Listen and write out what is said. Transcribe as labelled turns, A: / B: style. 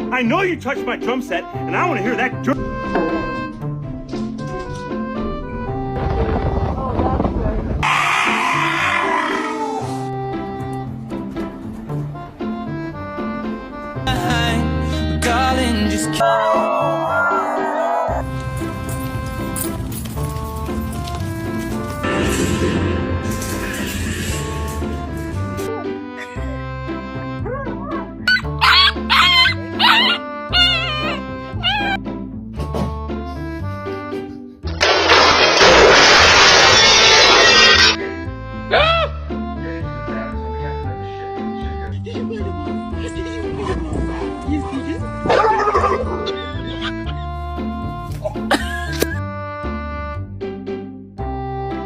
A: I know you touched my drum set, and I want to hear that drum.
B: Darling, just